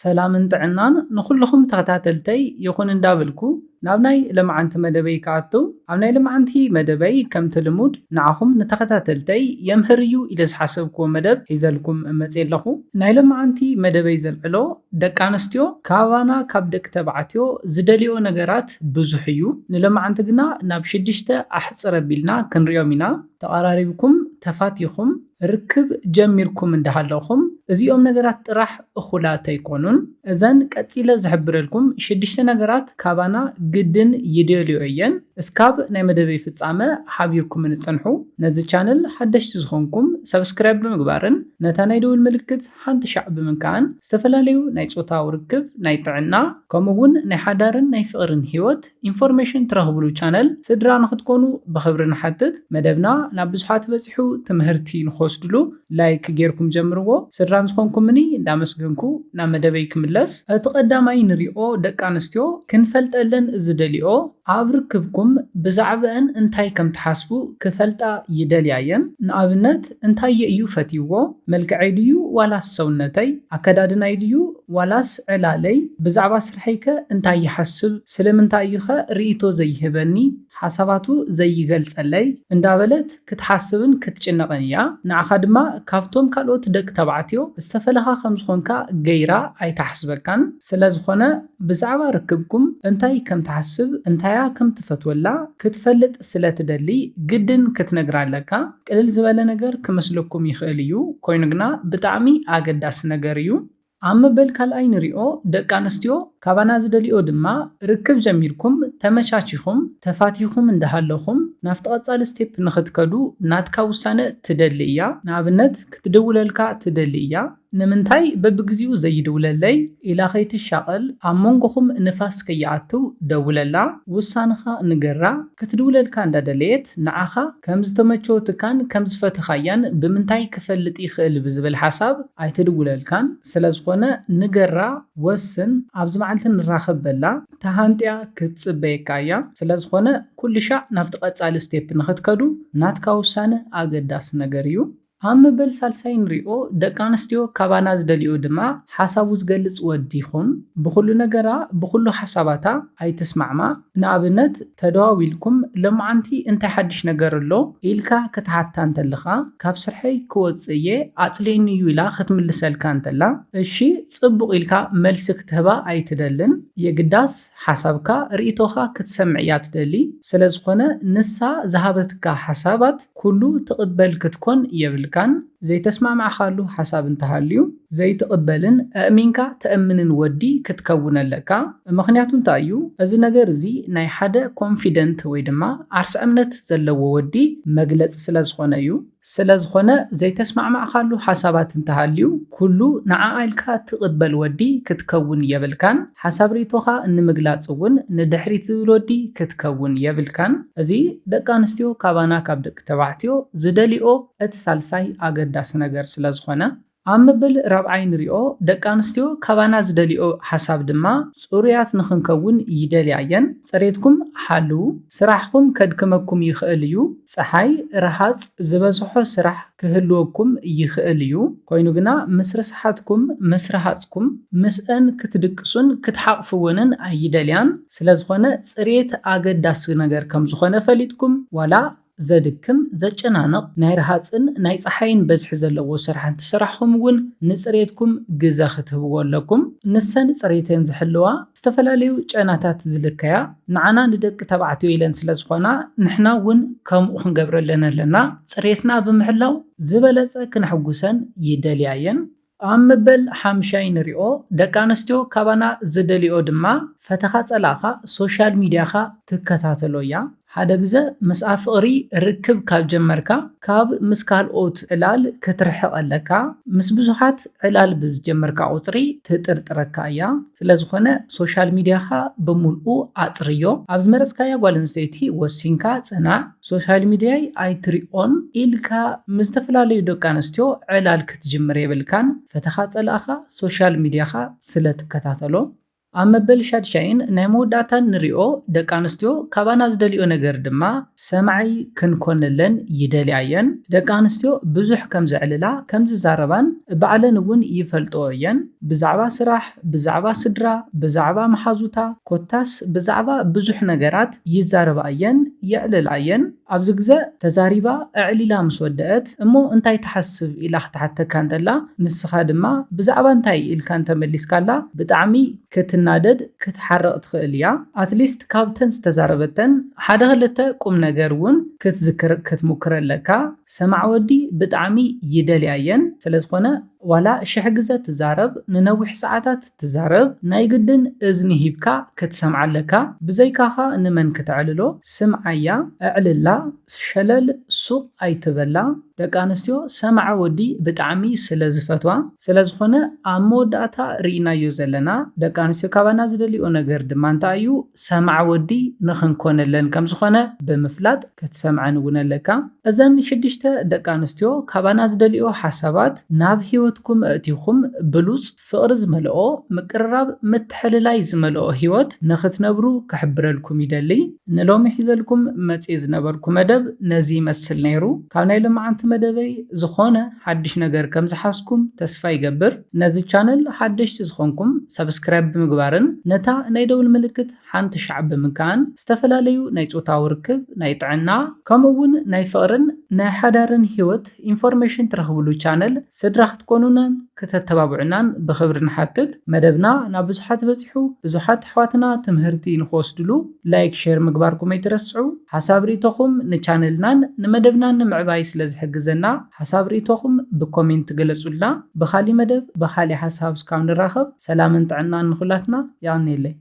ሰላምን ጥዕናን ንኹልኹም ተኸታተልተይ ይኹን እንዳበልኩ ናብ ናይ ልምዓንቲ መደበይ ክኣቱ ኣብ ናይ ልምዓንቲ መደበይ ከምቲ ልሙድ ንዓኹም ንተኸታተልተይ የምህር እዩ ኢለ ዝሓሰብክዎ መደብ ሒዘልኩም መፅእ ኣለኹ። ናይ ልምዓንቲ መደበይ ዘልዕሎ ደቂ ኣንስትዮ ካባና ካብ ደቂ ተባዕትዮ ዝደልዮ ነገራት ብዙሕ እዩ። ንልምዓንቲ ግና ናብ 6 ኣሕፅር ኣቢልና ክንሪኦም ኢና። ተቐራሪብኩም ተፋቲኹም ርክብ ጀሚርኩም እንዳሃለኹም እዚኦም ነገራት ጥራሕ እኹላት ኣይኮኑን። እዘን ቀፂለ ዝሕብረልኩም 6 ነገራት ካባና ግድን ይደልዮ እየን። እስካብ ናይ መደበይ ፍጻመ ሓቢርኩም ንጽንሑ። ነዚ ቻነል ሓደሽቲ ዝኾንኩም ሰብስክራይብ ብምግባርን ነታ ናይ ደውል ምልክት ሓንቲ ሻዕ ብምንካን ዝተፈላለዩ ናይ ጾታዊ ርክብ፣ ናይ ጥዕና ከምኡውን ናይ ሓዳርን ናይ ፍቕርን ህይወት ኢንፎርሜሽን ትረኽብሉ ቻነል ስድራ ንኽትኮኑ ብኽብሪ ንሓትት። መደብና ናብ ብዙሓት በፂሑ ትምህርቲ ንኽወስድሉ ላይክ ጌርኩም ጀምርዎ። ስድራን ዝኾንኩምኒ እንዳመስገንኩ ናብ መደበይ ክምለስ። እቲ ቀዳማይ ንሪኦ ደቂ ኣንስትዮ ክንፈልጠለን ዝደልዮ ኣብ ርክብኩም ብዛዕባአን እንታይ ከም ትሓስቡ ክፈልጣ ይደልያ እየን። ንኣብነት እንታይ እዩ ፈትይዎ? መልክዐይ ድዩ ዋላስ ሰውነተይ? ኣከዳድናይ ድዩ ዋላስ ዕላለይ? ብዛዕባ ስርሐይከ እንታይ ይሓስብ? ስለምንታይ እዩ ኸ ርእይቶ ዘይህበኒ ሓሳባቱ ዘይገልጸለይ እንዳበለት ክትሓስብን ክትጭነቕን እያ። ንዓኻ ድማ ካብቶም ካልኦት ደቂ ተባዕትዮ ዝተፈለኻ ከም ዝኾንካ ገይራ ኣይተሓስበካን። ስለዝኾነ ብዛዕባ ርክብኩም እንታይ ከም ትሓስብ እንታያ ከም ትፈትወላ ክትፈልጥ ስለትደሊ ግድን ክትነግራ ኣለካ። ቅልል ዝበለ ነገር ክመስለኩም ይኽእል እዩ፣ ኮይኑ ግና ብጣዕሚ ኣገዳሲ ነገር እዩ። ኣብ መበል ካልኣይ ንሪኦ ደቂ ኣንስትዮ ካባና ዝደልዮ ድማ ርክብ ጀሚርኩም ተመቻቺኹም ተፋቲኹም እንዳሃለኹም ናብቲ ቀጻሊ ስቴፕ ንኽትከዱ ናትካ ውሳነ ትደሊ እያ። ንኣብነት ክትድውለልካ ትደሊ እያ። ንምንታይ በብግዚኡ ዘይድውለለይ ኢላ ኸይትሻቐል ኣብ መንጎኹም ንፋስ ከይኣትው ደውለላ፣ ውሳንኻ ንገራ። ክትድውለልካ እንዳደለየት ንዓኻ ከም ዝተመቸወትካን ከም ዝፈትኻያን ብምንታይ ክፈልጥ ይኽእል ብዝብል ሓሳብ ኣይትድውለልካን። ስለዝኾነ ንገራ፣ ወስን፣ ኣብዚ መዓልቲ ንራኸብ በላ ተሃንጥያ ክትጽበየካ እያ። ስለዝኾነ ኩሉ ሻዕ ናብቲ ቀጻሊ ስቴፕ ንኽትከዱ ናትካ ውሳነ ኣገዳሲ ነገር እዩ። ኣብ መበል ሳልሳይ ንሪኦ ደቂ ኣንስትዮ ካባና ዝደልዮ ድማ ሓሳቡ ዝገልጽ ወዲ ይኹን ብኩሉ ነገራ ብኩሉ ሓሳባታ ኣይትስማዕማ። ንኣብነት ተደዋዊልኩም ልምዓንቲ እንታይ ሓድሽ ነገር ኣሎ ኢልካ ክትሓታ እንተለኻ ካብ ስርሐይ ክወፅእ እየ ኣጽልየኒ እዩ ኢላ ክትምልሰልካ እንተላ እሺ ጽቡቕ ኢልካ መልሲ ክትህባ ኣይትደልን። የግዳስ ሓሳብካ ርእይቶኻ ክትሰምዕ እያ ትደሊ። ስለዝኾነ ንሳ ዝሃበትካ ሓሳባት ኩሉ ትቕበል ክትኮን የብልካን። ዘይተስማዕማዕኻሉ ሓሳብ እንተሃልዩ ዘይትቕበልን ኣእሚንካ ተኣምንን ወዲ ክትከውን ኣለካ። ምኽንያቱ እንታይ እዩ? እዚ ነገር እዚ ናይ ሓደ ኮንፊደንት ወይ ድማ ዓርሲ እምነት ዘለዎ ወዲ መግለፂ ስለዝኾነ እዩ። ስለዝኾነ ዘይተስማዕማዕኻሉ ሓሳባት እንተሃልዩ ኩሉ ንዓኣልካ ትቕበል ወዲ ክትከውን የብልካን። ሓሳብ ርእይቶኻ ንምግላጽ እውን ንድሕሪት ዝብል ወዲ ክትከውን የብልካን። እዚ ደቂ ኣንስትዮ ካባና ካብ ደቂ ተባዕትዮ ዝደልዮ እቲ ሳልሳይ ኣገዳሲ ነገር ስለዝኾነ ኣብ መበል ራብዓይ ንሪኦ ደቂ ኣንስትዮ ካባና ዝደልዮ ሓሳብ ድማ ጽሩያት ንኽንከውን ይደልያ እየን። ጽሬትኩም ሓልው፣ ስራሕኩም ከድክመኩም ይኽእል እዩ። ፀሓይ ረሃፅ ዝበዝሖ ስራሕ ክህልወኩም ይኽእል እዩ። ኮይኑ ግና ምስ ርስሓትኩም ምስ ረሃፅኩም ምስአን ክትድቅሱን ክትሓቕፍውንን ኣይደልያን። ስለዝኾነ ጽሬት ኣገዳሲ ነገር ከም ዝኾነ ፈሊጥኩም ዋላ ዘድክም ዘጨናንቕ ናይ ረሃፅን ናይ ፀሓይን በዝሒ ዘለዎ ስራሕ እንትስራሕኩም እውን ንፅሬትኩም ግዜ ክትህብዎ ኣለኩም። ንሰን ፅሬተን ዝሕልዋ ዝተፈላለዩ ጨናታት ዝልከያ ንዓና ንደቂ ተባዕትዮ ኢለን ስለዝኾና ንሕና እውን ከምኡ ክንገብረለን ኣለና። ፅሬትና ብምሕላው ዝበለፀ ክንሕጉሰን ይደልያ እየን። ኣብ መበል ሓምሻይ ንሪኦ ደቂ ኣንስትዮ ካባና ዝደልዮ ድማ ፈተኻ ፀላእኻ ሶሻል ሚድያኻ ትከታተሎ እያ። ሓደ ግዜ ምስ ፍቕሪ ርክብ ካብ ጀመርካ ካብ ምስ ካልኦት ዕላል ክትርሕቕ ኣለካ። ምስ ብዙሓት ዕላል ብዝጀመርካ ቁፅሪ ትጥርጥረካ እያ። ስለዝኾነ ሶሻል ሚድያኻ ብምልኡ ኣፅርዮ። ኣብ ዝመረፅካያ ጓል ኣንስተይቲ ወሲንካ ፅናዕ። ሶሻል ሚድያይ ኣይትሪኦን ኢልካ ምስ ዝተፈላለዩ ደቂ ኣንስትዮ ዕላል ክትጅምር የብልካን። ፈተኻ ፀላእኻ ሶሻል ሚድያኻ ስለትከታተሎ። ኣብ መበል ሻድሻይን ናይ መወዳእታን ንሪኦ ደቂ ኣንስትዮ ካባና ዝደልዮ ነገር ድማ ሰማዒ ክንኮነለን ይደልያ እየን። ደቂ ኣንስትዮ ብዙሕ ከም ዘዕልላ ከም ዝዛረባን ባዕለን እውን ይፈልጥኦ እየን። ብዛዕባ ስራሕ፣ ብዛዕባ ስድራ፣ ብዛዕባ መሓዙታ ኮታስ ብዛዕባ ብዙሕ ነገራት ይዛረባ እየን የዕልላ እየን። ኣብዚ ግዜ ተዛሪባ ዕሊላ ምስ ወድአት እሞ እንታይ ትሓስብ ኢላ ክትሓተካ እንተላ ንስኻ ድማ ብዛዕባ እንታይ ኢልካ እንተመሊስካላ ብጣዕሚ ክትናደድ ክትሓርቕ ትኽእል እያ። ኣትሊስት ካብተን ዝተዛረበተን ሓደ ክልተ ቁም ነገር እውን ክትዝክር ክትሙክር ኣለካ። ሰማዕ ወዲ ብጣዕሚ ይደልያ እየን። ስለዝኾነ ዋላ ሽሕ ግዜ ትዛረብ ንነዊሕ ሰዓታት ትዛረብ ናይ ግድን እዝኒ ሂብካ ክትሰምዓ ኣለካ። ብዘይካኻ ንመን ክትዕልሎ ስምዓያ ኣዕልላ ሸለል ሱቕ ኣይትበላ። ደቂ ኣንስትዮ ሰማዕ ወዲ ብጣዕሚ ስለ ዝፈትዋ ስለዝኾነ ኣብ መወዳእታ ርኢናዮ ዘለና ደቂ ኣንስትዮ ካባና ዝደልዮ ነገር ድማ እንታይ እዩ ሰማዕ ወዲ ንኽንኮነለን ከም ዝኾነ ብምፍላጥ ክትሰምዐን እውን ኣለካ። እዘን 6 ደቂ ኣንስትዮ ካባና ዝደልዮ ሓሳባት ናብ ሂወትኩም ኣእቲኹም ብሉፅ ፍቕሪ ዝመልኦ ምቅርራብ ምትሕልላይ ዝመልኦ ሂወት ንኽትነብሩ ክሕብረልኩም ይደሊ። ንሎሚ ሒዘልኩም መፅእ ዝነበርኩ መደብ ነዚ ይመስል ነይሩ። ካብ ናይ ሎማዓንቲ መደበይ ዝኾነ ሓድሽ ነገር ከም ዝሓስኩም ተስፋ ይገብር። ነዚ ቻነል ሓደሽቲ ዝኾንኩም ሰብስክራይብ ብምግባርን ነታ ናይ ደውል ምልክት ሓንቲ ሻዕ ብምካን ዝተፈላለዩ ናይ ፆታዊ ርክብ፣ ናይ ጥዕና ከምኡውን ናይ ፍቕርን ናይ ሓዳርን ሂወት ኢንፎርሜሽን ትረኽብሉ ቻነል ስድራ ክትኮኑናን ከተተባብዑናን ብክብሪ ንሓትት። መደብና ናብ ብዙሓት በፂሑ ብዙሓት ኣሕዋትና ትምህርቲ ንክወስድሉ ላይክ ሼር ምግባርኩም ኣይትረስዑ። ሓሳብ ርእቶኹም ንቻነልናን ንመደብናን ንምዕባይ ስለ ዝሕግዘና ሓሳብ ርእቶኹም ብኮሜንት ገለጹልና። ብኻሊ መደብ ብኻሊ ሓሳብ እስካብ ንራኸብ ሰላምን ጥዕናን ንኹላትና ይቀኒየለይ።